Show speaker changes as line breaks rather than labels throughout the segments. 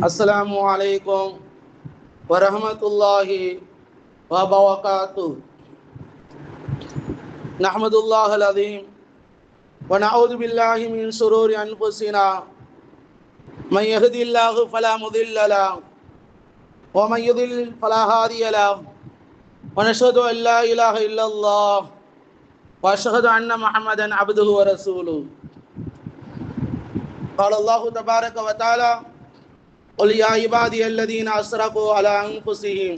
अस्सलामु अलैकुम वरहमतुल्लाहि वबरकातुह। नहमदुल्लाहल अज़ीम व नऊज़ु बिल्लाहि मिन शुरूरि अनफुसिना मन यहदिल्लाहु फला मुदिल्ल लहु व मन युद्लिल फला हादिय लहु व नशहदु अन ला इलाहा इल्लल्लाह व अशहदु अन्ना मुहम्मदन अब्दुहु व रसूलुहु। क़ाल अल्लाहु तबारक व तआला क़ुल या इबादियल्लज़ीना अस्रफ़ू अला अन्फुसिहिम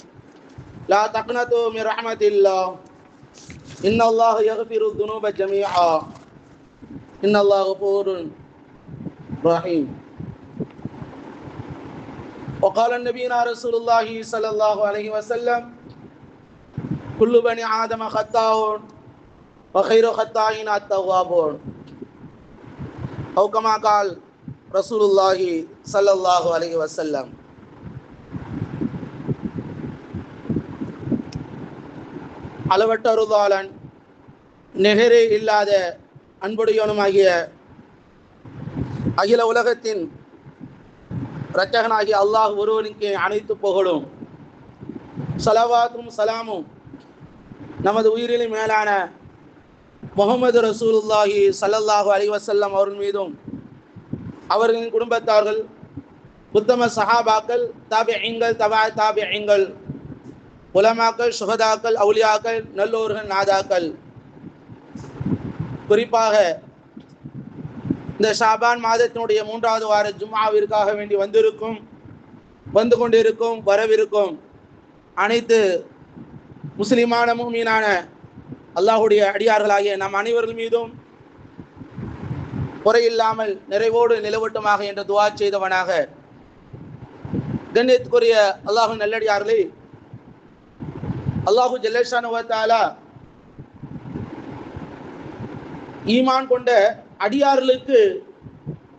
ला तक़नतू मिन रहमतिल्लाह इन्नल्लाह यग़फ़िरुज़्ज़ुनूब जमीआ इन्नल्लाह गफ़ूरुर रहीम। वक़ाल नबीना रसूलुल्लाहि सल्लल्लाहु अलैहि वसल्लम कुल्लु बनी आदम ख़त्ताऊन व खैरु ख़त्ताईन अत-तव्वाबून औ कमा क़ाल ரசூலுல்லாஹி ஸல்லல்லாஹு அலைஹி வஸல்லம். அளவற்ற அருளாளன் நிகரே இல்லாத அன்புடையவனுமாகிய அகில உலகத்தின் இரட்சகனாகிய அல்லாஹ் ஒருவனுக்கு அனைத்து புகழும் ஸலவாத்தும் சலாமும் நமது உயிரிலும் மேலான முஹம்மது ரசூலுல்லாஹி ஸல்லல்லாஹு அலைஹி வஸல்லம் அவர்கள் மீதும் அவர்களின் குடும்பத்தார்கள் உத்தம சஹாபாக்கள் தாபிஈன்கள் தபா தாபிஈன்கள் உலமாக்கள் சுஹதாக்கள் அவுலியாக்கள் நல்லோர்கள் நாதாக்கள் குறிப்பாக இந்த ஷாபான் மாதத்தினுடைய 3வது வார ஜும்ஆவிற்காக வேண்டி வந்து கொண்டிருக்கும் வரவிருக்கும் அனைத்து முஸ்லிமான முஃமினான அல்லாஹ்வுடைய அடியார்களாகிய நம் அனைவர்கள் மீதும் குறையில்லாமல் நிறைவோடு நிலவட்டுமாக என்று துஆ செய்தவனாக, கண்ணியத்துக்குரிய அல்லாஹ் நல்லடியார்களே, அல்லாஹு ஜல்லஷானஹு வ தஆலா ஈமான் கொண்ட அடியார்களுக்கு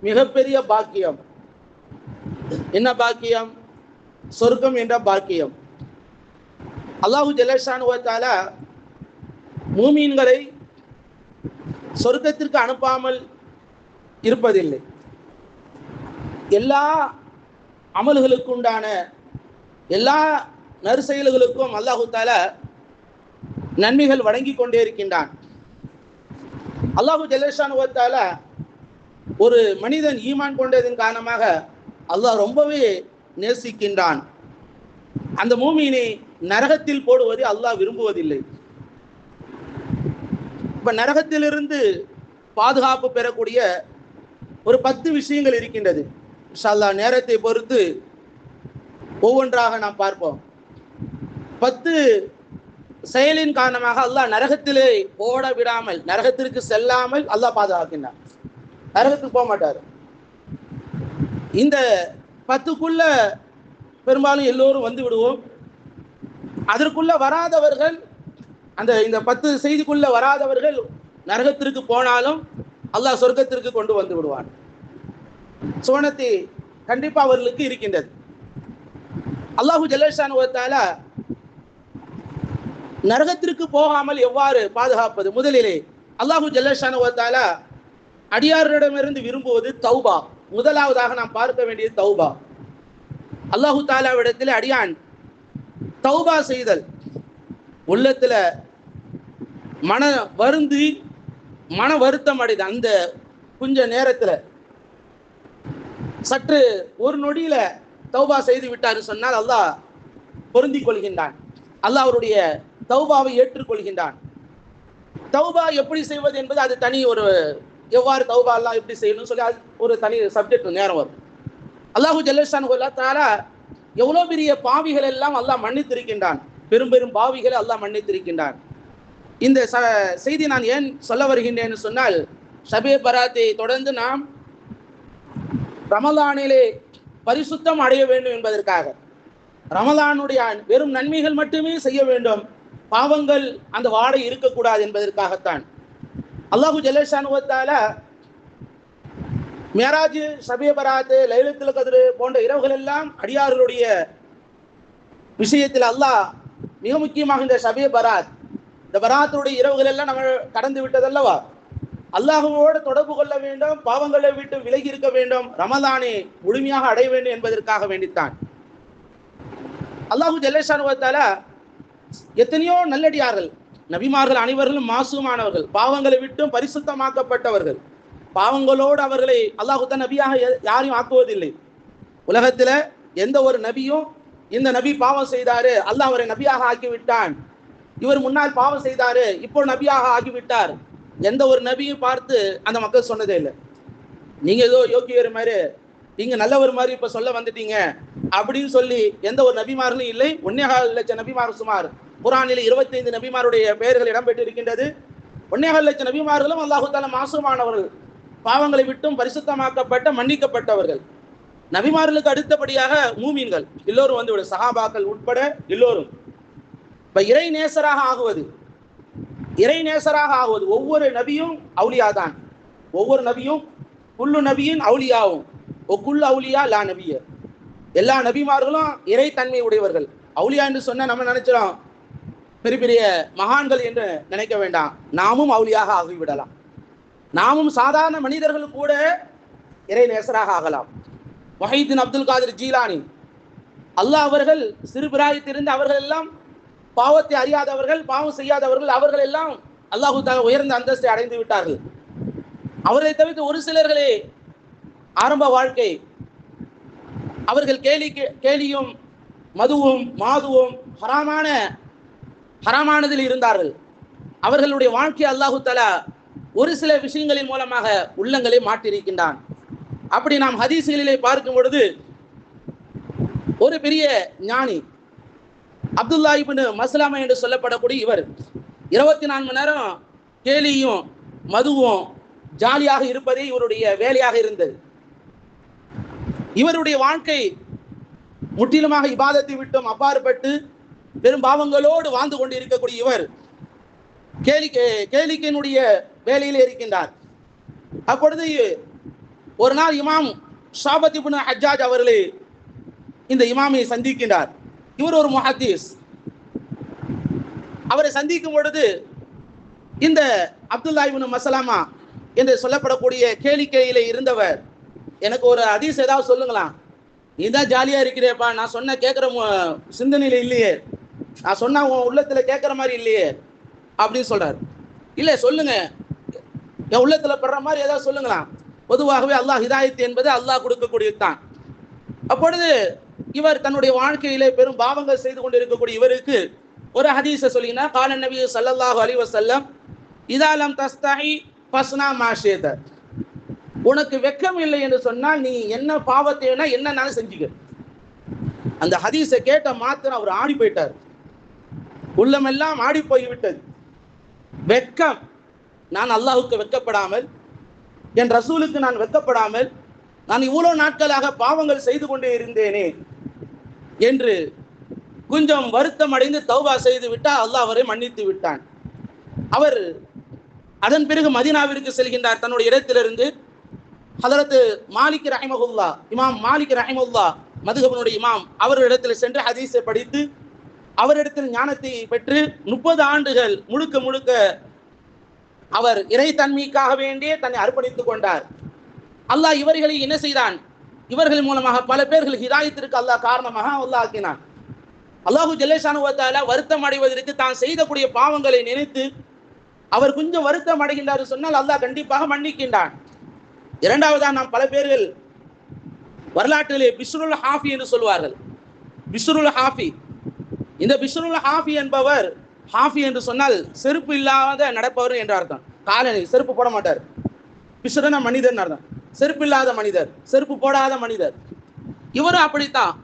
மிகப்பெரிய பாக்கியம். என்ன பாக்கியம்? சொர்க்கம் என்ற பாக்கியம். அல்லாஹு ஜல்லஷானஹு வ தஆலா மூமீன்களை சொர்க்கத்திற்கு அனுப்பாமல் இருப்பதில்லை. எல்லா அமல்களுக்கு உண்டான எல்லா நற்செயல்களுக்கும் அல்லாஹு தஆலா நன்மைகள் வழங்கி கொண்டே இருக்கின்றான். அல்லாஹு ஜல்லஷானஹு வ தஆலா ஒரு மனிதன் ஈமான் கொண்டதன் காரணமாக அல்லாஹ் ரொம்பவே நேசிக்கின்றான். அந்த மூமினை நரகத்தில் போடுவதை அல்லாஹ் விரும்புவதில்லை. இப்ப நரகத்திலிருந்து பாதுகாப்பு பெறக்கூடிய ஒரு 10 விஷயங்கள் இருக்கின்றது. இன்ஷா அல்லாஹ் நேரத்தை பொறுத்து ஒவ்வொன்றாக நாம் பார்ப்போம். 10 செயலின் காரணமாக அல்லாஹ் நரகத்திலே போட விடாமல், நரகத்திற்கு செல்லாமல் அல்லாஹ் பாதுகாக்கின்றான். நரகத்துக்கு போக மாட்டார். இந்த 10க்குள்ள பெரும்பாலும் எல்லோரும் வந்து விடுவோம். அதற்குள்ள வராதவர்கள், இந்த 10 செய்திக்குள்ள வராதவர்கள் நரகத்திற்கு போனாலும் அல்லாஹ் சொர்க்கத்திற்கு கொண்டு வந்து விடுவான். சுவனத்தை கண்டிப்பா அவர்களுக்கு இருக்கின்றது. அல்லாஹு ஜல்லஷானஹு வ தஆலா நரகத்திற்கு போகாமல் எவ்வாறு பாதுகாப்பது? முதலிலே அல்லாஹு ஜல்லஷானஹு வ தஆலா அடியார்களிடமிருந்து விரும்புவது தௌபா. முதலாவதாக நாம் பார்க்க வேண்டியது தௌபா. அல்லாஹு தஆலாவிடத்தில் அடியான் தௌபா செய்தல், உள்ளத்துல மன வருத்தம் அடைது. அந்த கொஞ்ச நேரத்துல சற்று ஒரு நொடியில தௌபா செய்து விட்டார் சொன்னால் அல்லாஹ் பொருந்திக் கொள்கின்றான். அல்லாஹ் அவருடைய தௌபாவை ஏற்றுக்கொள்கின்றான். தௌபா எப்படி செய்வது என்பது அது தனி ஒரு, எவ்வாறு தௌபா அல்லாஹ் எப்படி செய்யணும்னு சொல்லி அது ஒரு தனி சப்ஜெக்ட் நேரம் வரும். அல்லாஹு ஜல்லஷானஹு வ தஆலா எவ்வளவு பெரிய பாவிகள் எல்லாம் அல்லாஹ் மன்னித்திருக்கின்றான். பெரும் பெரும் பாவிகளை அல்லாஹ் மன்னித்திருக்கின்றான். இந்த செய்தி நான் ஏன் சொல்ல வருகின்றேன்னு சொன்னால், ஷபே பராத்தை தொடர்ந்து நாம் ரமலானிலே பரிசுத்தம் அடைய வேண்டும் என்பதற்காக, ரமலானுடைய வெறும் நன்மைகள் மட்டுமே செய்ய வேண்டும், பாவங்கள் அந்த வாடை இருக்கக்கூடாது என்பதற்காகத்தான் அல்லாஹு ஜல்லஷானஹு வ தஆலா மியராஜ், ஷபே பராத், லைலத்துல் கத்ர் போன்ற இரவுகள் எல்லாம் அடியார்களுடைய விஷயத்தில் அல்லாஹ் மிக முக்கியமாக இந்த ஷபே பராத், இந்த பராத்துடைய இரவுகள் எல்லாம் நம்ம கடந்து விட்டதல்லவா? அல்லாஹ்வோடு தொடர்பு கொள்ள வேண்டும், பாவங்களை விட்டு விலகி இருக்க வேண்டும், ரமலானை முழுமையாக அடைய வேண்டும் என்பதற்காக வேண்டித்தான். அல்லாஹு ஜல்லஷானு வ தஆலா எத்தனையோ நல்லடியார்கள், நபிமார்கள் அனைவர்களும் மாசூமானவர்கள், பாவங்களை விட்டும் பரிசுத்தமாக்கப்பட்டவர்கள். பாவங்களோடு அவர்களை அல்லாஹு தஆலா நபியாக யாரையும் ஆக்குவதில்லை. உலகத்துல எந்த ஒரு நபியும் இந்த நபி பாவம் செய்தாரு, அல்லாஹ் அவரை நபியாக ஆக்கிவிட்டான், இவர் முன்னால் பாவம் செய்தாரு இப்போ நபியாக ஆகிவிட்டார், எந்த ஒரு நபியும் பார்த்து அந்த மக்கள் சொன்னதே இல்லை. நீங்க ஏதோ யோகியர் மாதிரி, நீங்க நல்லவர் மாதிரி இப்ப சொல்ல வந்துட்டீங்க அப்படின்னு சொல்லி எந்த ஒரு நபிமார்களும் இல்லை. 1.25 லட்சம் நபிமார், சுமார் குர்ஆனில் 25 நபிமாருடைய பெயர்கள் இடம்பெற்று இருக்கின்றது. 1.25 லட்சம் நபிமார்களும் அல்லாஹு தஆலா மாசூமானவர்கள், பாவங்களை விட்டும் பரிசுத்தமாக்கப்பட்ட மன்னிக்கப்பட்டவர்கள். நபிமார்களுக்கு அடுத்தபடியாக மூமீன்கள் எல்லோரும் வந்து சஹாபாக்கள் உட்பட எல்லோரும். இப்ப இறை நேசராக ஆகுவது, ஒவ்வொரு நபியும் அவுலியா தான். ஒவ்வொரு நபியும் குல்லு நபியின் அவுலியாவும் குல்லு அவுலியா லா நபிய, எல்லா நபிமார்களும் இறை தன்மை உடையவர்கள். அவுலியா என்று சொன்ன நம்ம நினைச்சிடும் பெரிய பெரிய மகான்கள் என்று நினைக்க வேண்டாம். நாமும் அவுலியாக ஆகிவிடலாம். நாமும் சாதாரண மனிதர்கள் கூட இறை நேசராக ஆகலாம். முஹைதீன் அப்துல் காதிர் ஜீலானி, அல்லாஹ் அவர்கள் சிறுபிராயத்திலிருந்து அவர்கள் எல்லாம் பாவத்தை அறியாதவர்கள், பாவம் செய்யாதவர்கள், அவர்கள் எல்லாம் அல்லாஹு தஆலா உயர்ந்த அந்தஸ்தை அடைந்து விட்டார்கள். அவர்களை தவிர்த்து ஒரு சிலர்களே ஆரம்ப வாழ்க்கை அவர்கள் கேலியும் மதுவும் மாதுவும் ஹராமானதில் இருந்தார்கள். அவர்களுடைய வாழ்க்கை அல்லாஹு தஆலா ஒரு சில விஷயங்களின் மூலமாக உள்ளங்களை மாற்றியிருக்கின்றான். அப்படி நாம் ஹதீஸ்களிலே பார்க்கும் பொழுது ஒரு பெரிய ஞானி அப்துல்லா இப்னு மஸ்லமா என்று சொல்லப்படக்கூடிய இவர் 24 மணி நேரம் கேலியும் மதுவும் ஜாலியாக இருப்பதே இவருடைய வேலையாக இருந்தது. இவருடைய வாழ்க்கை முற்றிலுமாக இபாதத்தை விட்டும் அப்பாற்பட்டு பெரும் பாவங்களோடு வாழ்ந்து கொண்டு இருக்கக்கூடிய இவர் கேளிக்கையினுடைய வேலையிலே இருக்கின்றார். அப்பொழுது ஒரு நாள் இமாம் ஷாபத் இப்னு ஹஜ்ஜாஜ் அவர்களே இந்த இமாமை சந்திக்கின்றார். இவர் ஒரு முஹத்தீஸ். அவரை சந்திக்கும் பொழுது இந்த அப்துல்லா இப்னு மஸ்லமா என்று சொல்லப்படக்கூடிய கேளிக்கையில இருந்தவர், எனக்கு ஒரு ஹதீஸ் ஏதாவது சொல்லுங்களா, நீ தான் ஜாலியா இருக்கிறேப்பா, நான் சொன்ன கேட்கிற சிந்தனையில இல்லையே, நான் சொன்ன உன் உள்ளத்துல கேட்கிற மாதிரி இல்லையே அப்படின்னு சொல்றாரு. இல்ல சொல்லுங்க, என் உள்ளத்துல படுற மாதிரி ஏதாவது சொல்லுங்களா. பொதுவாகவே அல்லாஹ் ஹிதாயத் என்பது அல்லாஹ் கொடுக்கக்கூடியதுதான். அப்பொழுது இவர் தன்னுடைய வாழ்க்கையிலே பெரும் பாவங்கள் செய்து கொண்டு இருக்கக்கூடிய இவருக்கு ஒரு ஹதீஸை சொல்லினா, கால நபி ஸல்லல்லாஹு அலைஹி வஸல்லம் இதா லம் தஸ்தஹி ஃபஸ்னா மா ஷித, உனக்கு வெட்கம் இல்லை என்று சொன்னால் நீ என்ன பாவத்தை வேணா என்னன்னாலும் செஞ்சுக்க. அந்த ஹதீஸை கேட்ட மாத்திரம் அவர் ஆடி போயிட்டார். உள்ளமெல்லாம் ஆடி போய்விட்டது. வெட்கம், நான் அல்லாஹுக்கு வெட்கப்படாமல், என் ரசூலுக்கு நான் வெட்கப்படாமல், நான் இவ்வளவு நாட்களாக பாவங்கள் செய்து கொண்டே இருந்தேனே என்று கொஞ்சம் வருத்தம் அடைந்து தௌபா செய்து விட்டால் அல்லாஹ் அவரை மன்னித்து விட்டான். அவர் அதன் பிறகு மதீனாவிற்கு செல்கின்றார். தன்னுடைய இடத்திலிருந்து ஹதரத் மாலிக் ரஹிமஹுல்லா, இமாம் மாலிக் ரஹிமஹுல்லா மதுஹபினுடைய இமாம், அவரிடத்தில் சென்று ஹதீஸை படித்து அவரிடத்தில் ஞானத்தை பெற்று 30 ஆண்டுகள் முழுக்க முழுக்க அவர் இறை தன்மைக்காக வேண்டியே தன்னை அர்ப்பணித்துக் கொண்டார். அல்லாஹ் இவர்களை என்ன செய்தான், இவர்கள் மூலமாக பல பேர்கள் ஹிதாயத்திற்கு அல்லாஹ் காரணமாக அல்லாஹ் ஆக்கினான். அல்லாஹு ஜல்லஷானு வ தஆலா வருத்தம் அடைவதற்கு தான் செய்தக்கூடிய பாவங்களை நினைத்து அவர் கொஞ்சம் வருத்தம் அடைகின்றார் சொன்னால் அல்லாஹ் கண்டிப்பாக மன்னிக்கின்றான். இரண்டாவதாக நாம் பல பேர்கள் வரலாற்றிலே பிஷ்ருல் ஹாஃபி என்று சொல்வார்கள். பிஷ்ருல் ஹாஃபி, இந்த பிஷ்ருல் ஹாஃபி என்பவர், ஹாஃபி என்று சொன்னால் செருப்பு இல்லாத நடப்பவர் என்ற அர்த்தம். காலனி செருப்பு போட மாட்டார். பிஷ்ருனா மனிதன் அர்த்தம், செருப்பு இல்லாத மனிதர், செருப்பு போடாத மனிதர். இவரும் அப்படித்தான்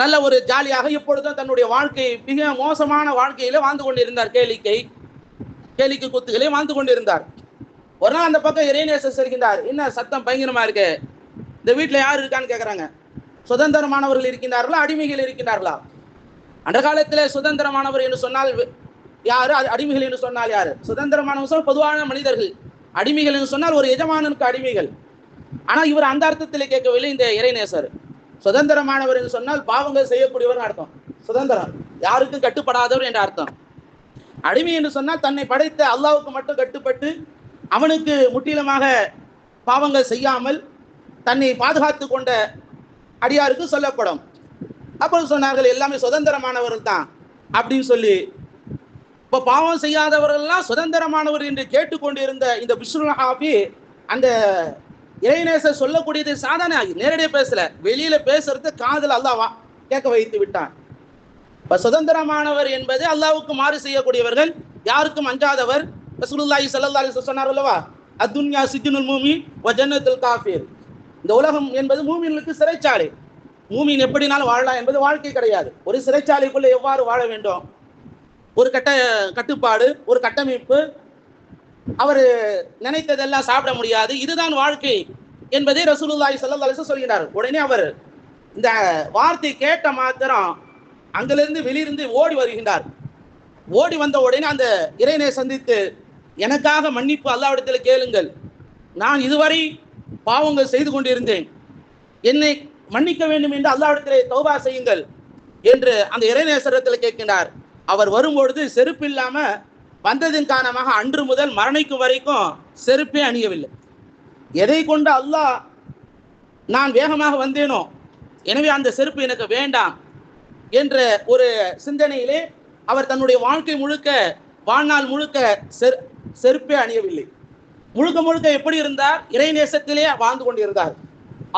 நல்ல ஒரு ஜாலியாக எப்பொழுதும் தன்னுடைய வாழ்க்கை மிக மோசமான வாழ்க்கையில வாழ்ந்து கொண்டிருந்தார். கேளிக்கை குத்துகளே வாழ்ந்து கொண்டிருந்தார். ஒரு நாள் அந்த பக்கம் இறைநேசர் செல்கின்றார். என்ன சத்தம் பயங்கரமா இருக்கு, இந்த வீட்டுல யார் இருக்கான்னு கேட்கறாங்க. சுதந்திரமானவர்கள் இருக்கின்றார்களா, அடிமைகள் இருக்கின்றார்களா? அந்த காலத்துல சுதந்திரமானவர் என்று சொன்னால் யாரு, அடிமைகள் என்று சொன்னால் யாரு? சுதந்திரமானவர் பொதுவான மனிதர்கள், அடிமைகள் என்று சொன்னால் ஒரு எஜமானனுக்கு அடிமைகள். ஆனா இவர் அந்த அர்த்தத்தில் கேட்கவில்லை. இந்த இறைநேசர் சுதந்திரமானவர் என்று சொன்னால் பாவங்கள் செய்யக்கூடியவர் அர்த்தம். சுதந்திரம் யாருக்கும் கட்டுப்படாதவர் என்ற அர்த்தம். அடிமை என்று சொன்னால் தன்னை படைத்த அல்லாஹ்வுக்கு மட்டும் கட்டுப்பட்டு அவனுக்கு முற்றிலுமாக பாவங்கள் செய்யாமல் தன்னை பாதுகாத்து கொண்ட அடியாருக்கு சொல்லப்படும். அப்புறம் சொன்னார்கள் எல்லாமே சுதந்திரமானவர்கள் தான் அப்படின்னு சொல்லி. இப்போ பாவம் செய்யாதவர்கள்லாம் சுதந்திரமானவர் என்று கேட்டுக்கொண்டிருந்த இந்த பிஷ்ருல் ஹாஃபி அந்த இறைநேசர் சொல்லக்கூடியது சாதாரண நேரடியாக பேசல, வெளியில பேசுறது காதல் அல்லாஹ் கேட்க வைத்து விட்டான். இப்ப சுதந்திரமானவர் என்பது அல்லாஹ்வுக்கு மாறு செய்யக்கூடியவர்கள், யாருக்கும் அஞ்சாதவர். ரசூலுல்லாஹி ஸல்லல்லாஹு அலைஹி வஸல்லம் சொன்னார் அல்லவா, அத்துன்யா சிஜ்னுல் மூமின் வ ஜன்னத்துல் காஃபிர். இந்த உலகம் என்பது மூமின்களுக்கு சிறைச்சாலை. மூமின் எப்படினாலும் வாழலாம் என்பது வாழ்க்கை கிடையாது. ஒரு சிறைச்சாலைக்குள்ள எவ்வாறு வாழ வேண்டும், ஒரு கட்டுப்பாடு, ஒரு கட்டமைப்பு, அவர் நினைத்ததெல்லாம் சாப்பிட முடியாது, இதுதான் வாழ்க்கை என்பதை ரசூலுல்லாஹி ஸல்லல்லாஹு அலைஹி வஸல்லம் சொல்கிறார். உடனே அவர் இந்த வார்த்தை கேட்ட மாத்திரம் அங்கிலிருந்து வெளியிருந்து ஓடி வருகின்றார். ஓடி வந்த உடனே அந்த இறைனை சந்தித்து, எனக்காக மன்னிப்பு அல்லாஹ்விடத்தில் கேளுங்கள், நான் இதுவரை பாவங்கள் செய்து கொண்டிருந்தேன், என்னை மன்னிக்க வேண்டும் என்று அல்லாஹ்விடத்திலே தௌபா செய்யுங்கள் என்று அந்த இறைநேசரத்தில் கேட்கின்றார். அவர் வரும்பொழுது செருப்பு இல்லாம வந்ததின் காரணமாக அன்று முதல் மரணிக்கும் வரைக்கும் செருப்பே அணியவில்லை. எதை கொண்டு அல்லாஹ் நான் வேகமாக வந்தேனோ, எனவே அந்த செருப்பு எனக்கு வேண்டாம் என்ற ஒரு சிந்தனையிலே அவர் தன்னுடைய வாழ்க்கை முழுக்க, வாழ்நாள் முழுக்க செருப்பே அணியவில்லை. முழுக்க முழுக்க எப்படி இருந்தார், இறைநேசத்திலே வாழ்ந்து கொண்டிருந்தார்,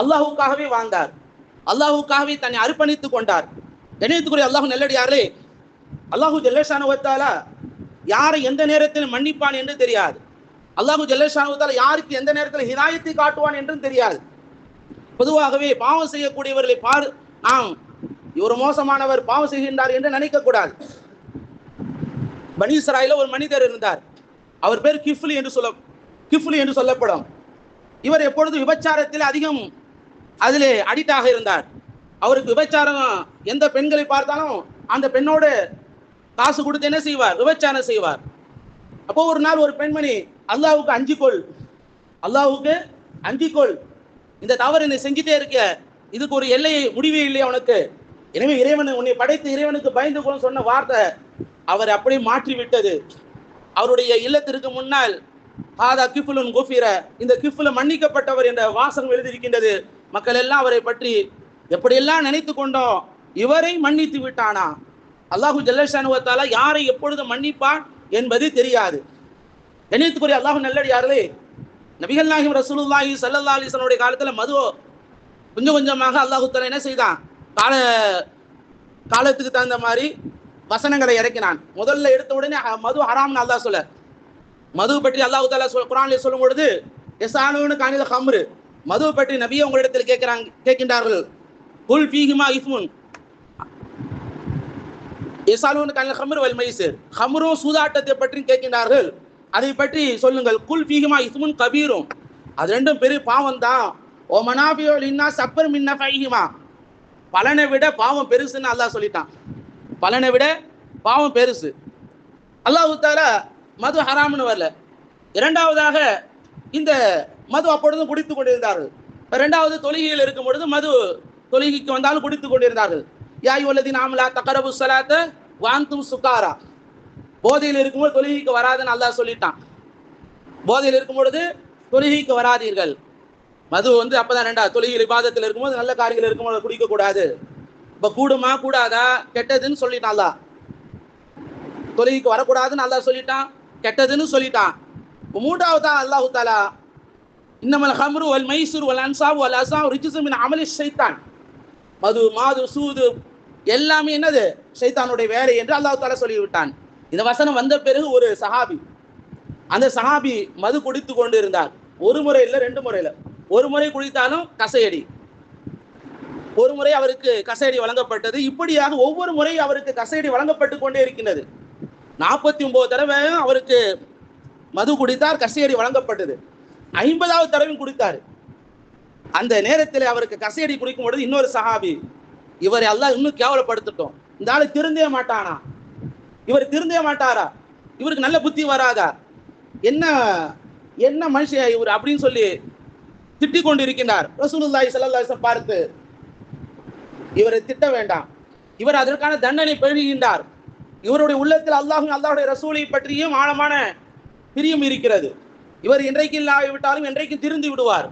அல்லாஹுக்காகவே வாழ்ந்தார், அல்லாஹுக்காகவே தன்னை அர்ப்பணித்துக் கொண்டார். கணியத்துக்குரிய அல்லாஹ் நல்லடியாரே, அல்லாஹு ஜல்லஷானு வ தஆலா யாரை எந்த நேரத்தில் மன்னிப்பான் என்று தெரியாது. அல்லாஹு ஜல்லஷானு வ தஆலா யாருக்கு எந்த நேரத்தில் ஹிதாயத்தை காட்டுவான் என்றும் தெரியாது. பொதுவாகவே பாவம் செய்யக்கூடியவர்களை நாம் இவர் மோசமானவர் பாவம் செய்கின்றார் என்று நினைக்க கூடாது. பனி இஸ்ராயீல ஒரு மனிதர் இருந்தார், அவர் பேர் கிஃப்லி என்று சொல்லப்படும். இவர் எப்பொழுதும் விபச்சாரத்தில் அதிகம் அதிலே அடிக்டாக இருந்தார். அவருக்கு விபச்சாரம், எந்த பெண்களை பார்த்தாலும் அந்த பெண்ணோடு காசு கொடுத்து என்ன செய்வார், விபச்சாரம் செய்வார். அப்போ ஒரு நாள் ஒரு பெண்மணி, அல்லாஹ்வுக்கு அஞ்சிக்கொள், இந்த தவறு நீ செஞ்சுட்டே இருக்க, இதுக்கு ஒரு எல்லையை முடிவே இல்லையா உனக்கு, எனவே இறைவன் உன்னை படைத்து இறைவனுக்கு பயந்து கொள்ள சொன்ன வார்த்தை அவர் அப்படியே மாற்றி விட்டது. அவருடைய இல்லத்திற்கு முன்னால் ஆதா கிஃபுலுன் குஃபிர, இந்த கிஃபுல மன்னிக்கப்பட்டவர் என்ற வாசகம் எழுதியிருக்கின்றது. மக்கள் எல்லாம் அவரை பற்றி எப்படியெல்லாம் நினைத்து கொண்டோம், இவரை மன்னித்து விட்டானா. அல்லாஹு ஜல்லஷானு வ தஆலா யாரை எப்பொழுது மன்னிப்பான் என்பது தெரியாது. கண்ணியத்துக்குரிய அல்லாஹ் நல்லடியார்களே, நபிகள் நாயகம் ரசூலுல்லாஹி ஸல்லல்லாஹு அலைஹி வஸல்லம் காலத்துல மது கொஞ்சம் கொஞ்சமாக அல்லாஹு தஆலா என்ன செய்தான், காலத்துக்கு தகுந்த மாதிரி வசனங்களை இறக்கினான். முதல்ல எடுத்த உடனே மது ஹராம்னு அல்லாஹ் சொல்ல, மது பற்றி அல்லாஹு தஆலா குர்ஆனிலே சொல்லும் பொழுது, யஸாலூன கானில் ஹம்ரு, மது பற்றி நபியே உங்களிடத்தில் கேட்கின்றார்கள், குல் ஃபீஹிமா இஸ்முன், யஸாலூன கானில் ஹம்ரு வல் மைசிர், ஹம்ரும் சூதாட்டத்தை பற்றி கேட்கின்றார்கள், அதை பற்றி சொல்லுங்கள். குல் ஃபீஹிமா இஸ்முன் கபீரும், அது ரெண்டும் பெரிய பாவம் தான். ஓ மனாபியோ லின்னாஸ் அக்பர் மின் நஃபைஹிமா, பலனை விட பாவம் பெருசுன்னு அல்லாஹ் சொல்லிட்டான். பலனை விட பாவம் பெருசு. அல்லாஹ் தஆலா மது ஹராம்னு வரல. இரண்டாவதாக இந்த மது அப்பொழுதும் குடித்து கொண்டிருந்தார்கள். இரண்டாவது தொழுகையில் இருக்கும் பொழுது மது தொழுகைக்கு வந்தாலும் குடித்து கொண்டிருந்தார்கள். யா அய்யுஹல்லதீன ஆமனூ லா தக்ரபு ஸலாத்த வ அன்தும் சுகாரா, போதையில் இருக்கும்போது தொழுகைக்கு வராதுன்னு அல்லாஹ் சொல்லிட்டான். போதையில் இருக்கும் பொழுது தொழுகைக்கு வராதீர்கள். மது அப்பதான் ரெண்டா, தொழுகையில் இபாதத்தில் இருக்கும்போது, நல்ல காரியங்கள் இருக்கும்போது குடிக்க கூடாது. இப்ப கூடுமா கூடாதா, கெட்டதுன்னு சொல்லிட்டான் அல்லாஹ். தொழுகைக்கு வரக்கூடாதுன்னு அல்லாஹ் சொல்லிட்டான், கெட்டதுன்னு சொல்லிட்டான். மூன்றாவதா அல்லாஹு தஆலா இன்னமல் ஹம்ரு வல் மைசிர் வல் அன்சாப் வல் அஸ்லாம் ரிஜ்ஸும் மின் அமலி ஷைத்தான், மது மாது சூது எல்லாமே என்னது, ஷைத்தானுடைய வேலை என்று அல்லாஹ் தஆலா சொல்லிவிட்டான். இந்த வசனம் வந்த பிறகு ஒரு சஹாபி, அந்த சஹாபி மது குடித்து கொண்டு இருந்தார். ஒரு முறை இல்லை, ரெண்டு முறையில். ஒரு முறை குடித்தாலும் கசையடி, ஒரு முறை அவருக்கு கசையடி வழங்கப்பட்டது. இப்படியாக ஒவ்வொரு முறை அவருக்கு கசையடி வழங்கப்பட்டு கொண்டே இருக்கின்றது. 49 தடவை அவருக்கு மது குடித்தார், கசையடி வழங்கப்பட்டது. 50வது தடவையும் குடித்தார். அந்த நேரத்தில் அவருக்கு கசையடி குடிக்கும் பொழுது இன்னொரு சஹாபி, இவரை அல்லாஹ் இன்னும் கேவலப்படுத்திட்டோம், இந்த ஆளு திருந்தே மாட்டானா, இவர் திருந்தே மாட்டாரா, இவருக்கு நல்ல புத்தி வராதா, என்ன மனுஷன் இவர் அப்படின்னு சொல்லி திட்டிக் கொண்டு இருக்கின்றார். ரசூலுல்லாஹி ஸல்லல்லாஹு அலைஹி வஸல்லம் பார்த்து, இவரை திட்ட வேண்டாம், இவர் அதற்கான தண்டனை பெறுகின்றார், இவருடைய உள்ளத்தில் அல்லாஹுடைய ரசூலை பற்றியும் ஆழமான பிரியம் இருக்கிறது, இவர் இன்றைக்கு இல்லாவிட்டாலும் என்றைக்கு திருந்து விடுவார்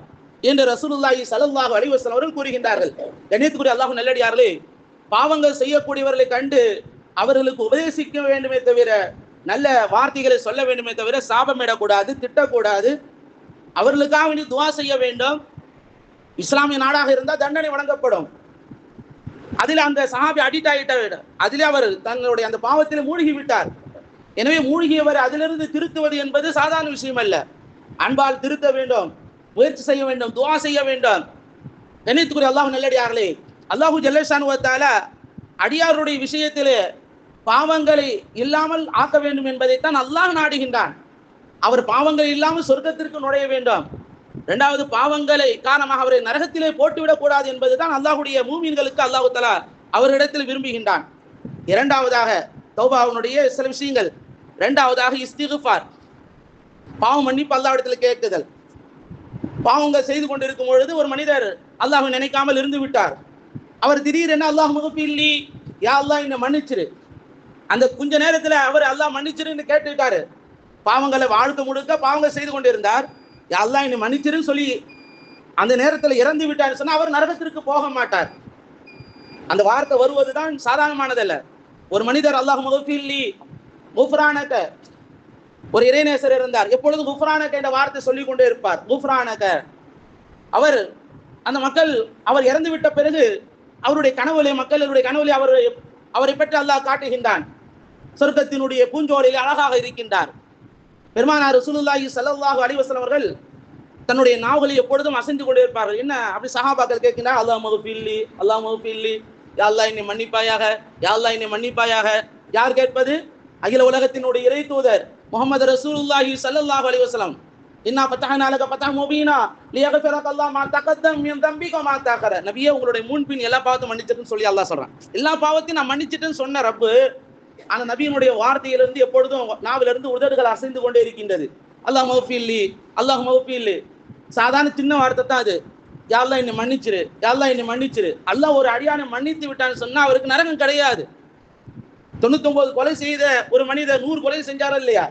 என்று ரசூலுல்லாஹி ஸல்லல்லாஹு அலைஹி வஸல்லம் அவர்கள் கூறுகின்றார்கள். கண்ணியத்துக்குரிய அல்லாஹ் நல்லடியார்களே, பாவங்கள் செய்யக்கூடியவர்களை கண்டு அவர்களுக்கு உபதேசிக்க வேண்டுமே தவிர, நல்ல வார்த்தைகளை சொல்ல வேண்டுமே தவிர, சாபமிடக்கூடாது, திட்டக்கூடாது. அவர்களுக்காக வேண்டி துவா செய்ய வேண்டும். இஸ்லாமிய நாடாக இருந்தால் தண்டனை வழங்கப்படும். அதில் அந்த சஹாபி அடிக்ட் ஆகிட்டார். அதிலே அவர் தங்களுடைய அந்த பாவத்தில் மூழ்கி விட்டார். எனவே மூழ்கியவர் அதிலிருந்து திருத்துவது என்பது சாதாரண விஷயம் அல்ல. அன்பால் திருத்த வேண்டும், முயற்சி செய்ய வேண்டும், துவா செய்ய வேண்டும். கண்ணியத்துக்குரிய அல்லாஹ் நல்லடியார்களே, அல்லாஹு ஜல்லஷானு வ தஆலா அடியாருடைய விஷயத்திலே பாவங்களை இல்லாமல் ஆக்க வேண்டும் என்பதைத்தான் அல்லாஹ் நாடுகின்றான். அவர் பாவங்கள் இல்லாமல் சொர்க்கத்திற்கு நுழைய வேண்டும். இரண்டாவது, பாவங்களை காரணமாக அவரை நரகத்திலே போட்டுவிடக் கூடாது என்பதுதான் அல்லாஹுடைய மூமின்களுக்கு அல்லாஹு தஆலா அவரிடத்தில் விரும்புகின்றான். இரண்டாவதாக தௌபாவுடைய சில விஷயங்கள். இரண்டாவதாக இஸ்திக்ஃபார், பாவம் மன்னிப்பு அல்லாஹ்விடத்தில் கேட்குதல். பாவங்கள் செய்து கொண்டிருக்கும் பொழுது ஒரு மனிதர் அல்லாஹ்வை நினைக்காமல் இருந்து விட்டார். அவர் திடீரென அல்லாஹ் முகஃபில்லி, யா அல்லாஹ் என்னை மன்னிச்சிரு. அந்த கொஞ்ச நேரத்தில் அவர் அல்லாஹ் மன்னிச்சிருன்னு கேட்டுட்டாரு. பாவங்களை வாழ்க்கை முழுக்க பாவங்கள் செய்து கொண்டிருந்தார். யா அல்லாஹ் என்னை மன்னிச்சிருன்னு சொல்லி அந்த நேரத்தில் இறந்து விட்டார் சொன்னா அவர் நரகத்திற்கு போக மாட்டார். அந்த வார்த்தை வருவதுதான் சாதாரணமானதல்ல. ஒரு மனிதர் அல்லாஹ் முகஃபில்லி குஃப்ரானக, ஒரு இறைநேசர் இருந்தார். எப்பொழுதும் குஃப்ரானக என்ற வார்த்தை சொல்லிக் கொண்டே இருப்பார். குஃப்ரானக. அவர் அந்த மக்கள் அவர் இறந்து விட்ட பிறகு அவருடைய கனவுலே, மக்களுடைய கனவுலே அவரை பற்றி அல்லாஹ் காட்டுகின்றான். சொர்க்கத்தினுடைய பூஞ்சோலையில் அழகாக இருக்கின்றார். பெருமானார் ரசூலுல்லாஹி ஸல்லல்லாஹு அலைஹி வஸல்லம் அவர்கள் தன்னுடைய நாவுகளை எப்பொழுதும் அசைந்து கொண்டே இருப்பார்கள். என்ன அப்படி சஹாபாக்கள் கேட்கின்றார், அல்லாஹ் மக்ஃபில்லி, அல்லாஹ் மக்ஃபில்லி, யா அல்லாஹ் என்னை மன்னிப்பாயாக, யா அல்லாஹ் என்னை மன்னிப்பாயாக. யார் கேட்பது? அகில உலகத்தினுடைய இறை தூதர் முஹம்மது ரசூலுல்லாஹி ஸல்லல்லாஹு அலைஹி வஸல்லம். இன்னா ஃபதஹனா லக ஃபதஹ் முபீனா லியக்ஃபிரக அல்லாஹ் மா தகத்தம் மின் தம்பிக மா தஅக்கர. நபியே, உங்களுடைய முன்பின் எல்லா பாவத்தையும் மன்னிச்சிட்டுன்னு சொல்லி அல்லாஹ் சொல்றான். எல்லா பாவத்தையும் நான் மன்னிச்சிட்டேன்னு சொன்ன ரப்பு அந்த நபியினுடைய வார்த்தையிலிருந்து எப்பொழுதும் நாவிலிருந்து உதடுகள் அசைந்து கொண்டே இருக்கின்றது. அல்லாஹ் மக்ஃபில்லி, அல்லாஹ் மக்ஃபில்லி. சாதாரண சின்ன வார்த்தை தான் அது. யா அல்லாஹ் என்னை மன்னிச்சிரு, யா அல்லாஹ் என்னை மன்னிச்சிரு. அல்லாஹ் ஒரு அடியானை மன்னித்து விட்டான்னு சொன்னா அவருக்கு நரகம் கிடையாது. 99 கொலை செய்த ஒரு மனிதர் 100 கொலை செஞ்சாரா இல்லையா?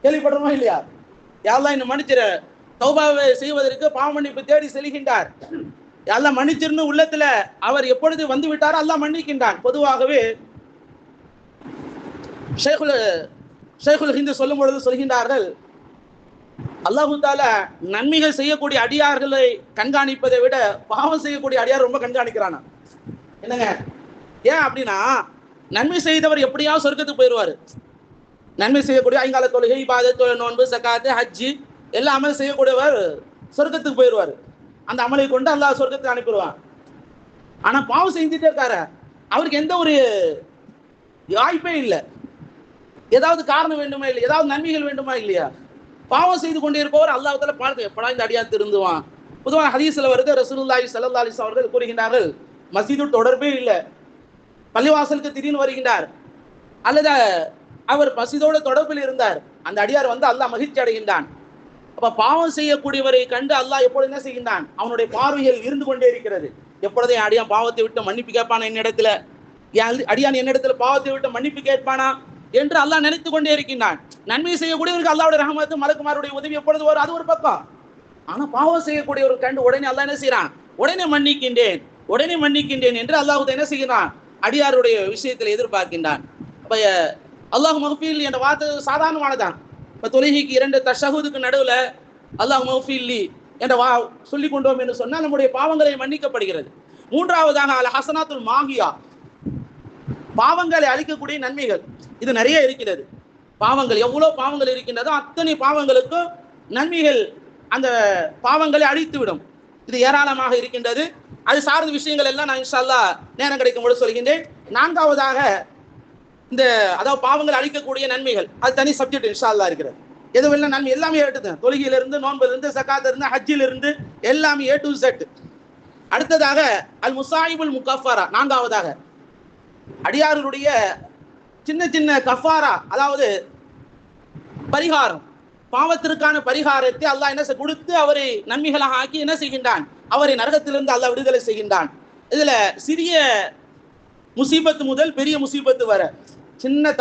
கேள்விப்படுறோமா இல்லையா? யா அல்லாஹ் என்னை மன்னிச்சிரு. தௌபாவை செய்வதற்கு பாவ மன்னிப்பு தேடி செல்கின்றார். யா அல்லாஹ் மன்னிச்சிருன்னு உள்ளத்துல அவர் எப்பொழுது வந்து விட்டாரோ அல்லாஹ் மன்னிக்கின்றான். பொதுவாகவே ஷேகுல் ஹிந்து சொல்லும் பொழுது சொல்கின்றார்கள், அல்லாஹு தஆலா நன்மைகள் செய்யக்கூடிய அடியார்களை கண்காணிப்பதை விட பாவம் செய்யக்கூடிய அடியார் ரொம்ப கண்காணிக்கிறானா. என்னங்க ஏன் அப்படின்னா, நன்மை செய்தவர் எப்படியாவது சொர்க்கத்துக்கு போயிடுவார். நன்மை செய்யக்கூடிய ஐங்கால தொழுகை, இபாதத், நோன்பு, சகாத்து, ஹஜ்ஜி எல்லா அமல் செய்யக்கூடியவர் சொர்க்கத்துக்கு போயிடுவார். அந்த அமலை கொண்டு அல்லாஹ் சொர்க்கத்துக்கு அனுப்பிடுவான். ஆனா பாவம் செஞ்சுட்டே இருக்காரு, அவருக்கு எந்த ஒரு வாய்ப்பே இல்லை. ஏதாவது காரணம் வேண்டுமா இல்லை, ஏதாவது நன்மைகள் வேண்டுமா இல்லையா? பாவம் செய்து கொண்டே இருப்பவர் அல்லாஹ் தஆலா பார்த்து எப்படா இந்த அடியார் திருந்துவான். பொதுவாக ஹதீஸ்ல வருது, ரசூலுல்லாஹி ஸல்லல்லாஹு அலைஹி வஸல்லம் அவர்கள் கூறுகின்றார்கள், மஸ்ஜிது தொடர்பே இல்லை, பள்ளிவாசலுக்கு திடீர்னு வருகின்றார், அல்லது அவர் மஸ்ஜிதோட தொடர்பில் இருந்தார், அந்த அடியார் வந்து அல்லாஹ் மகிழ்ச்சி அடைகின்றான். அப்ப பாவம் செய்யக்கூடியவரை கண்டு அல்லாஹ் எப்பொழுது என்ன செய்கின்றான்? அவனுடைய பார்வையில் இருந்து கொண்டே இருக்கிறது. எப்பொழுதே அடியான் பாவத்தை விட்டு மன்னிப்பு கேட்பானா, என்னிடத்துல அடியான் என்னிடத்துல பாவத்தை விட்டு மன்னிப்பு கேட்பானா என்று அல்லாஹ் நினைத்து கொண்டே இருக்கின்றான். நன்மை செய்யக்கூடியவருக்கு அல்லாஹ்வுடைய ரஹமத்து, மலக்குமாருடைய உதவி எப்பொழுது வரும், அது ஒரு பக்கம். ஆனா பாவம் செய்யக்கூடியவர் கண்டு உடனே அல்லாஹ் என்ன செய்யறான்? உடனே மன்னிக்கின்றேன் என்று அல்லாஹ் என்ன செய்கிறான்? அடியாருடைய விஷயத்தில் எதிர்பார்க்கின்றான். அப்ப அல்லாஹ் மக்ஃபில்லி என்ற வார்த்தை சாதாரணமானதான். இப்ப தொழுகைக்கு 2 தஷஹுதுக்கு நடுவுல அல்லாஹ் மக்ஃபில்லி என்ற சொல்லிக் கொண்டோம் என்று சொன்னால் நம்முடைய பாவங்களை மன்னிக்கப்படுகிறது. மூன்றாவதாக அல் ஹஸனாத்துல் மாஹியா, பாவங்களை அழிக்கக்கூடிய நன்மைகள். இது நிறைய இருக்கிறது. பாவங்கள் எவ்வளவு பாவங்கள் இருக்கின்றதோ அத்தனை பாவங்களுக்கும் நன்மைகள் அந்த பாவங்களை அழித்துவிடும். இது ஏராளமாக இருக்கின்றது. அது சார்ந்த விஷயங்கள் எல்லாம் நான் இன்ஷா அல்லாஹ் நேரம் கிடைக்கும் பொழுது சொல்கின்றேன். நான்காவதாக இந்த அதாவது பாவங்கள் அழிக்கக்கூடிய நன்மைகள், அது தனி சப்ஜெக்ட் இன்ஷா அல்லாஹ் இருக்கிறது. எதுவெல்லாம் நன்மை எல்லாமே ஏற்றுது. தொழுகையிலிருந்து, நோன்பிலிருந்து, சகாத்திலிருந்து, ஹஜ்ஜிலிருந்து எல்லாமே A to Z. அடுத்ததாக அல் முசாயிபுல் முகஃபரா, நான்காவதாக அடியாருடைய சின்ன சின்ன கஃபாரா, அதாவது பரிகாரம், பாவத்திற்கான பரிகாரத்தை அல்லாஹ் என்ன கொடுத்து அவரை நன்மைகளாக ஆக்கி என்ன செய்கின்றான்? அவரை நரகத்திலிருந்து அல்லாஹ் விடுதலை செய்கின்றான். இதுல சிறிய முசீபத்து முதல் பெரிய முசீபத்து வர, சின்ன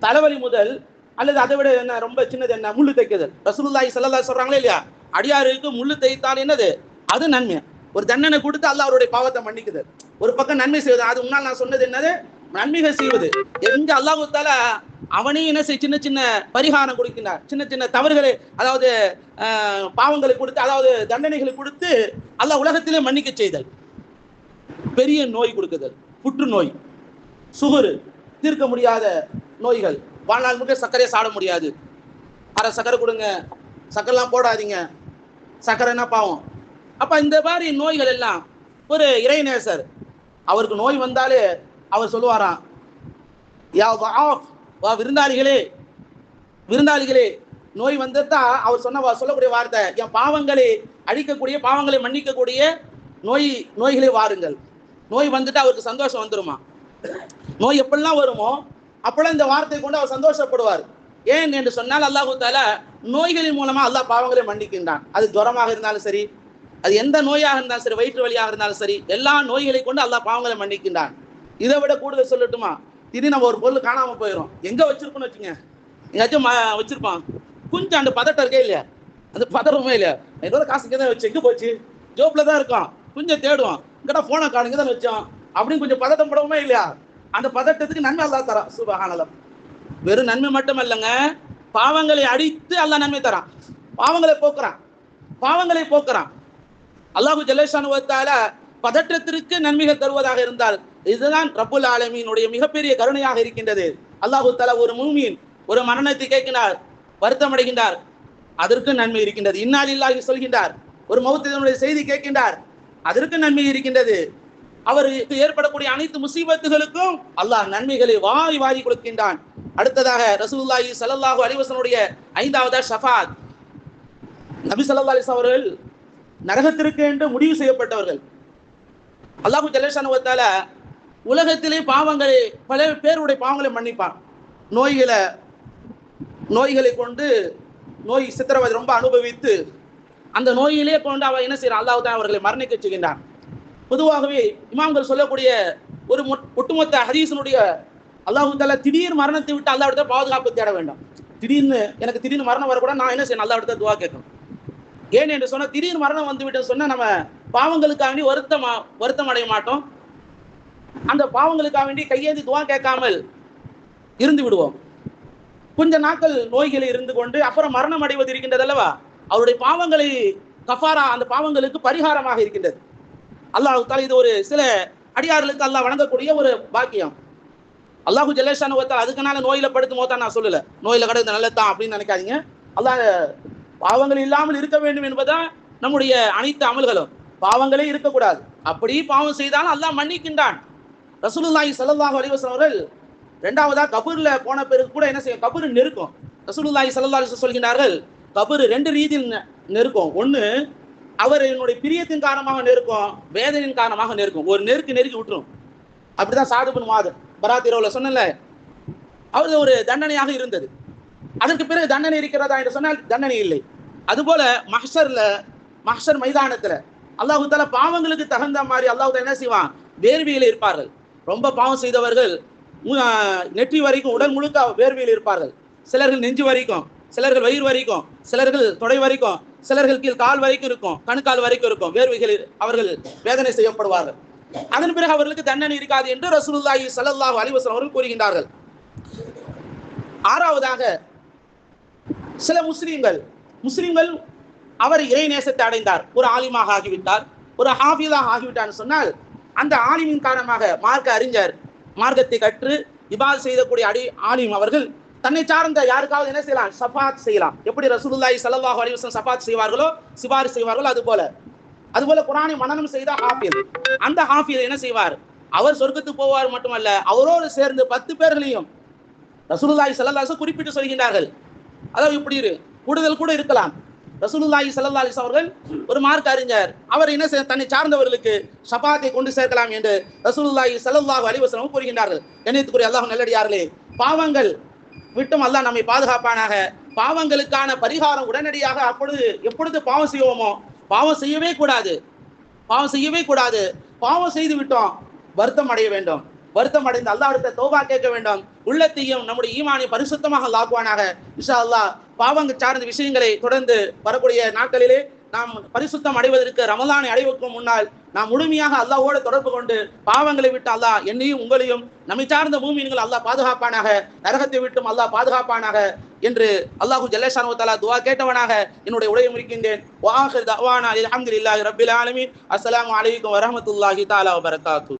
தலைவலி முதல் அல்லது அதை விட என்ன ரொம்ப சின்னது என்ன, முள்ளு தைக்குதல். ரசூலுல்லாஹி ஸல்லல்லாஹு அலைஹி சொல்றாங்களே இல்லையா, அடியாருக்கு முள்ளு தைத்தால் என்னது, அது நன்மை. ஒரு தண்டனை கொடுத்து அல்லாஹ் அவருடைய பாவத்தை மன்னிக்குது. ஒரு பக்கம் நன்மை செய்வது, அது முன்னால் நான் சொன்னது என்னது, நன்மைகள் செய்வது. எங்க அல்லாஹ் தஆலா அவனே என்ன செய்ய சின்ன சின்ன பரிகாரம் கொடுக்கிறார், சின்ன சின்ன தவறுகளை, அதாவது பாவங்களை கொடுத்து, அதாவது தண்டனைகளை கொடுத்து அல்லாஹ் உலகத்திலே மன்னிக்க செய்தல். பெரிய நோய் கொடுக்குதல், புற்றுநோய், சுகரு, தீர்க்க முடியாத நோய்கள், வாழ்நாள் முழுக்க சர்க்கரையை சாட முடியாது, அரை சர்க்கரை கொடுங்க, சர்க்கரைலாம் போடாதீங்க, சர்க்கரைன்னா பாவம். அப்ப இந்த மாதிரி நோய்கள் எல்லாம் ஒரு இறைநேசர் அவருக்கு நோய் வந்தாலே அவர் சொல்லுவாராம், விருந்தாளிகளே விருந்தாளிகளே, நோய் வந்தா அவர் சொல்லக்கூடிய வார்த்தை, என் பாவங்களை அழிக்கக்கூடிய, பாவங்களை மன்னிக்கக்கூடிய நோய்களை வாருங்கள். நோய் வந்துட்டு அவருக்கு சந்தோஷம் வந்துருமா. நோய் எப்பெல்லாம் வருமோ அப்பெல்லாம் இந்த வார்த்தை கொண்டு அவர் சந்தோஷப்படுவார். ஏன் என்று சொன்னால் அல்லாஹு தஆலா நோய்களின் மூலமா அல்லாஹ் பாவங்களை மன்னிக்கின்றான். அது ஜுரமாக இருந்தாலும் சரி, அது எந்த நோயாக இருந்தாலும் சரி, வயிற்று வலியாக இருந்தாலும் சரி, எல்லா நோய்களை கொண்டு அல்லாஹ் பாவங்களை மன்னிக்கின்றான். இதை விட கூடுதல் சொல்லட்டுமா, திடீர்னு நம்ம ஒரு பொருள் காணாம போயிடும், எங்க வச்சிருக்கோம்னு வச்சுங்க, எங்காச்சும் வச்சிருப்பான், கொஞ்சம் அந்த பதட்டம் இருக்கே இல்லையா, அந்த பதறமே இல்லையா, ஏதோ காசு இங்கே தான் வச்சு, எங்க போச்சு, ஜோப்ல தான் இருக்கும், கொஞ்சம் தேடுவோம், இங்கடா போனை காணுங்க தான் வச்சோம் அப்படின்னு கொஞ்சம் பதட்டம் படவுமே இல்லையா. அந்த பதட்டத்துக்கு நன்மை அல்லாஹ் தரான். சுப்ஹானல்லாஹ். வெறும் நன்மை மட்டும் இல்லைங்க, பாவங்களை அடித்து அல்லாஹ் நன்மை தரான், பாவங்களை போக்குறான். அல்லாஹு ஜல்லஷானு வ தஆலா பதற்றத்திற்கு நன்மைகள் தருவதாக இருந்தால் இதுதான் ரப்புல் ஆலமீனுடைய மிகப்பெரிய கருணையாக இருக்கின்றது. அல்லாஹு தஆலா ஒரு மூமின் ஒரு மரணத்தை கேட்கிறார், வருத்தம் அடைகின்றார், அதற்கு நன்மை இருக்கின்றது. இன்னா லில்லாஹி சொல்கின்றார், ஒரு மௌத்தினுடைய செய்தி கேட்கின்றார், அதற்கு நன்மை இருக்கின்றது. அவருக்கு ஏற்படக்கூடிய அனைத்து முசீபத்துகளுக்கும் அல்லாஹ் நன்மைகளை வாரி வாரி கொடுக்கின்றான். அடுத்ததாக ரசூலுல்லாஹி ஸல்லல்லாஹு அலைஹி வஸல்லம் 5வது ஷஃபாத். நபி ஸல்லல்லாஹு அலைஹி வஸல்லம் அவர்கள் நரகத்திற்கு என்று முடிவு செய்யப்பட்டவர்கள். அல்லாஹு ஜல்லஷானு வ தஆலா உலகத்திலே பாவங்களை, பல பேருடைய பாவங்களை மன்னிப்பான். நோய்களை கொண்டு, நோய் சித்திரவதை ரொம்ப அனுபவித்து அந்த நோயிலே கொண்டு அவர் என்ன செய்யறான், அல்லாஹ் தான் அவர்களை மரணிக்க செய்கின்றான். பொதுவாகவே இமாம்கள் சொல்லக்கூடிய ஒரு ஒட்டுமொத்த ஹதீஸினுடைய, அல்லாஹ் தஆலா திடீர் மரணத்தை விட்டு அல்லாஹ் இடத்துல பாதுகாப்பு தேட வேண்டும். எனக்கு திடீர்னு மரணம் வரக்கூட நான் என்ன செய்யணும், அல்லாஹ் இடத்துல துவா கேட்கணும். ஏன் என்று சொன்னா, திடீர் மரணம் வந்து விட்டு சொன்னா நம்ம பாவங்களுக்காக வேண்டி வருத்தம் அடைய மாட்டோம். அந்த பாவங்களுக்காக வேண்டி கையேந்தி துவா கேட்காமல் இருந்து விடுவோம். கொஞ்ச நாட்கள் நோய்களை இருந்து கொண்டு அப்புறம் மரணம் அடைவது இருக்கின்றது அல்லவா, அவருடைய பாவங்களை கஃபாரா, அந்த பாவங்களுக்கு பரிகாரமாக இருக்கின்றது. அல்லாஹ் தஆலா இது ஒரு சில அடியார்களுக்கு அல்லாஹ் வழங்கக்கூடிய ஒரு பாக்கியம். அல்லாஹு ஜல்லஷானு வ தஆலா அதுக்குனால நோயில படுத்து மோத்தா நான் சொல்லல, நோயில கடந்து நல்லதான் அப்படின்னு நினைக்காதீங்க. அல்லாஹ் பாவங்கள் இல்லாமல் இருக்க வேண்டும் என்பதுதான் நம்முடைய அனைத்து அமல்களும். பாவங்களே இருக்கக்கூடாது, அப்படி பாவம் செய்தாலும் அல்லாஹ் மன்னிக்கின்றான். ரசூலுல்லாஹி ஸல்லல்லாஹு அலைஹி வஸல்லம் அவர்கள் 2வதா கபூர்ல போன பிறகு கூட என்ன செய்யும், கபூர் நெருக்கும். ரசூலுல்லாஹி ஸல்லல்லாஹு அலைஹி வஸல்லம் சொல்கிறார்கள், கபூர் 2 ரீதியில் நெருக்கும். ஒன்று, அவர் என்னுடைய பிரியத்தின் காரணமாக நெருக்கும், வேதனையின் காரணமாக நெருக்கும். ஒரு நெருக்கி விட்டுரும். அப்படிதான் சாது பின் முஆத் பராத்திரோல சொன்னல, அவரு ஒரு தண்டனையாக இருந்தது. அதற்கு பிறகு தண்டனை இருக்கிறதா என்று சொன்னால் தண்டனை இல்லை. அதுபோல மஹ்ஷர் மைதானத்துல அல்லாஹ் தஆலா பாவங்களுக்கு தகுந்த மாதிரி அல்லாஹ் என்ன செய்வான், வேர்வையில் இருப்பார்கள். ரொம்ப பாவம் செய்தவர்கள் நெற்றி வரைக்கும், உடல் முழுக்க வேர்வையில் இருப்பார்கள். சிலர்கள் நெஞ்சு வரைக்கும், சிலர்கள் வயிறு வரைக்கும், சிலர்கள் தொடை வரைக்கும், சிலர்கள் கீழ் கால் வரைக்கும் இருக்கும், கணுக்கால் வரைக்கும் இருக்கும் வேர்வைகளில் அவர்கள் வேதனை செய்யப்படுவார்கள். அதன் பிறகு அவர்களுக்கு தண்டனை இருக்காது என்று ரசூலுல்லாஹி ஸல்லல்லாஹு அலைஹி வஸல்லம் அவர்கள் கூறுகின்றார்கள். 6வதாக சில முஸ்லிம்கள் அவர் இறை நேசத்தை அடைந்தார், ஒரு ஆலிமாக ஆகிவிட்டார், ஒரு ஹாஃபிஸாக ஆகிவிட்டார் சொன்னால், அந்த ஆலிமின் காரணமாக மார்க்க அறிஞர், மார்க்கத்தை கற்று இபாதத் செய்யக்கூடிய ஆலிம் அவர்கள் தன்னை சார்ந்த யாருக்காவது என்ன செய்யலாம், ஷஃபாத் செய்யலாம். எப்படி ரசூலுல்லாஹி ஸல்லல்லாஹு அலைஹி வஸல்லம் ஷஃபாத் செய்வார்களோ, சிபாரிசு செய்வார்களோ, அதுபோல குர்ஆனை மனனம் செய்த ஹாஃபிஸ், அந்த ஹாஃபிஸ் என்ன செய்வார், அவர் சொர்க்கத்துக்கு போவார் மட்டுமல்ல, அவரோடு சேர்ந்து 10 பேர்களையும் ரசூலுல்லாஹி ஸல்லல்லாஹு அலைஹி வஸல்லம் குறிப்பிட்டு சொல்கின்றார்கள். அதாவது இப்படி கூடுதல் கூட இருக்கலாம். ரசூலுல்லாஹி ஸல்லல்லாஹு அலைஹி வஸல்லம் அவர்கள் ஒரு மார்க்க அறிஞர், அவர் என்ன தன்னை சார்ந்தவர்களுக்கு ஷஃபாத்தை கொண்டு சேர்க்கலாம் என்று ரசூலுல்லாஹி ஸல்லல்லாஹு அலைஹி வஸல்லம் கூறுகின்றார்கள். கண்ணியத்துக்குரிய அல்லாஹ் நல்லடியார்களே, பாவங்கள் விட்டும் அல்லாஹ் நம்மை பாதுகாப்பானாக. பாவங்களுக்கான பரிகாரம் உடனடியாக எப்பொழுது பாவம் செய்வோமோ, பாவம் செய்யவே கூடாது. பாவம் செய்து விட்டோம், வருத்தம் அடைய வேண்டும். வருத்தம் அடைந்து அல்லாஹ்விடத்தில் தௌபா கேட்க வேண்டும். உள்ளத்தையும் நம்முடைய ஈமானை பரிசுத்தமாக ஆக்குவானாக. இன்ஷா அல்லாஹ் பாவங்கள் சார்ந்த விஷயங்களை தொடர்ந்து வரக்கூடிய நாட்களிலே நாம் பரிசுத்தம் அடைவதற்கு, ரமலானை அடைவதற்கு முன்னால் நாம் முழுமையாக அல்லாஹ்வோடு தொடர்பு கொண்டு பாவங்களை விட்டு அல்லாஹ் என்னையும் உங்களையும் நம்மை சார்ந்த மூமின்கள் அல்லாஹ் பாதுகாப்பானாக, நரகத்தை விட்டும் அல்லாஹ் பாதுகாப்பானாக என்று அல்லாஹு ஜல்லஷானு தஆலா துஆ கேட்டவனாக என்னுடைய உரையை முடிக்கின்றேன். வ ஆகிர் தஅவானா அல்ஹம்துலில்லாஹி ரப்பில் ஆலமீன். அஸ்ஸலாமு அலைக்கும் வரஹ்மத்துல்லாஹி தஆலா வபரகாத்துஹு.